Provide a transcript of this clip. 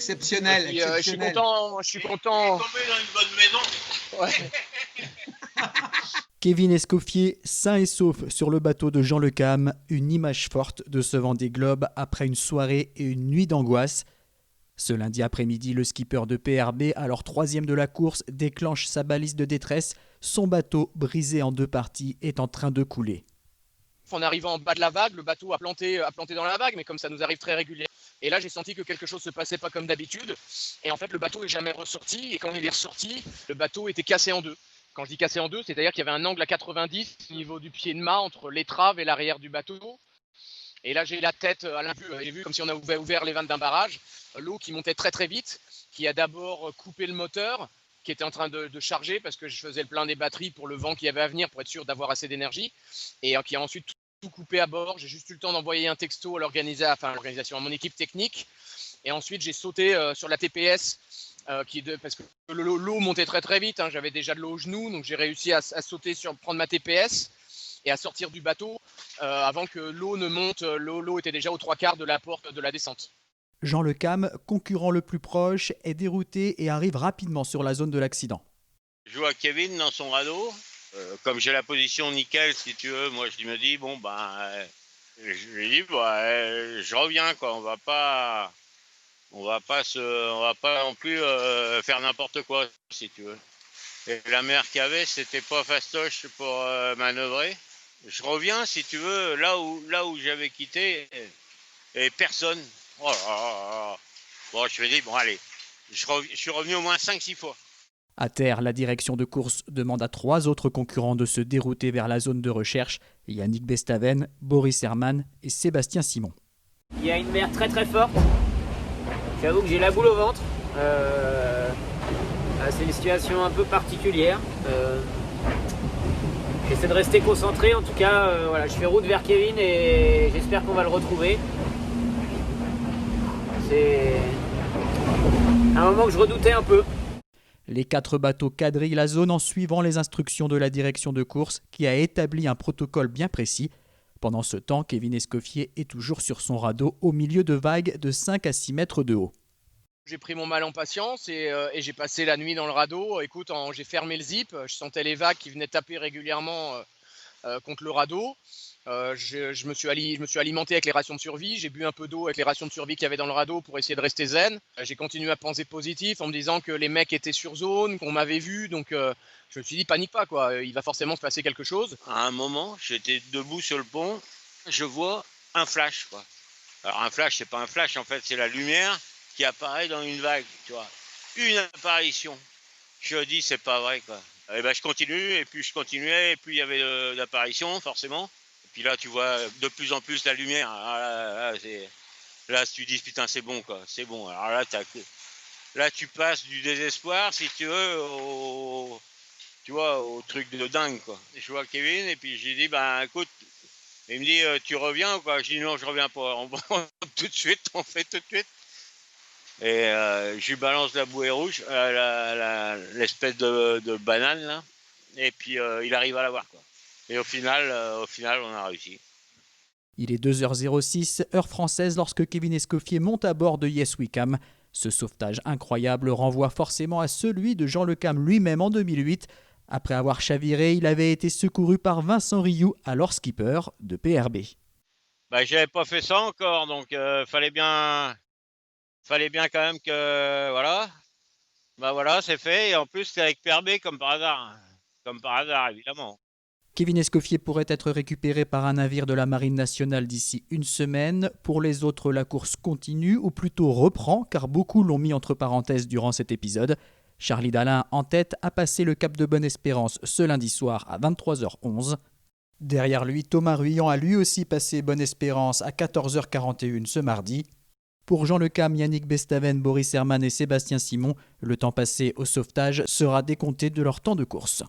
Exceptionnel, puis, exceptionnel. Je suis content. Tombé dans une bonne maison. Ouais. Kevin Escoffier, sain et sauf sur le bateau de Jean Le Cam, une image forte de ce Vendée Globe après une soirée et une nuit d'angoisse. Ce lundi après-midi, le skipper de PRB, alors 3e de la course, déclenche sa balise de détresse. Son bateau, brisé en 2 parties, est en train de couler. En arrivant en bas de la vague, le bateau a planté dans la vague, mais comme ça nous arrive très régulièrement. Et là, j'ai senti que quelque chose se passait pas comme d'habitude. Et en fait, le bateau est jamais ressorti. Et quand il est ressorti, le bateau était cassé en 2. Quand je dis cassé en 2, c'est-à-dire qu'il y avait un angle à 90 au niveau du pied de mât entre l'étrave et l'arrière du bateau. Et là, j'ai la tête à l'invue. J'ai vu comme si on avait ouvert les vannes d'un barrage. L'eau qui montait très très vite, qui a d'abord coupé le moteur, qui était en train de charger parce que je faisais le plein des batteries pour le vent qu'il y avait à venir pour être sûr d'avoir assez d'énergie. Et qui a ensuite tout coupé à bord. J'ai juste eu le temps d'envoyer un texto à l'organisation, à mon équipe technique. Et ensuite, j'ai sauté sur la TPS parce que l'eau montait très très vite. J'avais déjà de l'eau aux genoux, donc j'ai réussi à sauter prendre ma TPS et à sortir du bateau avant que l'eau ne monte. L'eau était déjà aux 3/4 de la porte de la descente. Jean Le Cam, concurrent le plus proche, est dérouté et arrive rapidement sur la zone de l'accident. Je vois Kevin dans son radeau. Comme j'ai la position nickel, si tu veux, moi je me dis je lui dis je reviens quoi. On va pas non plus faire n'importe quoi si tu veux. Et la mer qu'il y avait, c'était pas fastoche pour manœuvrer. Je reviens si tu veux là où j'avais quitté et personne. Oh là là. Bon, je me dis allez, je suis revenu au moins 5-6 fois. À terre, la direction de course demande à 3 autres concurrents de se dérouter vers la zone de recherche. Yannick Bestaven, Boris Herman et Sébastien Simon. Il y a une mer très très forte. J'avoue que j'ai la boule au ventre. C'est une situation un peu particulière. J'essaie de rester concentré. En tout cas, je fais route vers Kevin et j'espère qu'on va le retrouver. C'est un moment que je redoutais un peu. Les 4 bateaux quadrillent la zone en suivant les instructions de la direction de course qui a établi un protocole bien précis. Pendant ce temps, Kevin Escoffier est toujours sur son radeau au milieu de vagues de 5 à 6 mètres de haut. J'ai pris mon mal en patience et j'ai passé la nuit dans le radeau. Écoute, j'ai fermé le zip, je sentais les vagues qui venaient taper régulièrement contre le radeau. Je me suis alimenté avec les rations de survie, j'ai bu un peu d'eau avec les rations de survie qu'il y avait dans le radeau pour essayer de rester zen. J'ai continué à penser positif en me disant que les mecs étaient sur zone, qu'on m'avait vu, donc je me suis dit panique pas quoi, il va forcément se passer quelque chose. À un moment, j'étais debout sur le pont, je vois un flash quoi. Alors un flash, c'est pas un flash en fait, c'est la lumière qui apparaît dans une vague, tu vois. Une apparition. Je dis c'est pas vrai quoi. Et je continue et puis je continuais et puis il y avait l'apparition forcément. Et puis là tu vois de plus en plus la lumière. Là tu dis putain c'est bon quoi, c'est bon. Alors là tu passes du désespoir si tu veux au truc de dingue quoi. Et je vois Kevin et puis j'ai dit écoute, il me dit tu reviens ou quoi? Je dis non je reviens pas. On tout de suite, on fait tout de suite. Et je lui balance la bouée rouge, l'espèce de banane là, et puis il arrive à l'avoir quoi. Et au final, on a réussi. Il est 2h06, heure française, lorsque Kevin Escoffier monte à bord de Yes We Cam. Ce sauvetage incroyable renvoie forcément à celui de Jean Le Cam lui-même en 2008. Après avoir chaviré, il avait été secouru par Vincent Rioux, alors skipper de PRB. J'avais pas fait ça encore, donc fallait bien quand même que voilà, c'est fait. Et en plus c'est avec PRB comme par hasard évidemment. Kevin Escoffier pourrait être récupéré par un navire de la Marine nationale d'ici une semaine. Pour les autres, la course continue, ou plutôt reprend, car beaucoup l'ont mis entre parenthèses durant cet épisode. Charlie Dalin, en tête, a passé le cap de Bonne-Espérance ce lundi soir à 23h11. Derrière lui, Thomas Ruyant a lui aussi passé Bonne-Espérance à 14h41 ce mardi. Pour Jean Le Cam, Yannick Bestaven, Boris Herman et Sébastien Simon, le temps passé au sauvetage sera décompté de leur temps de course.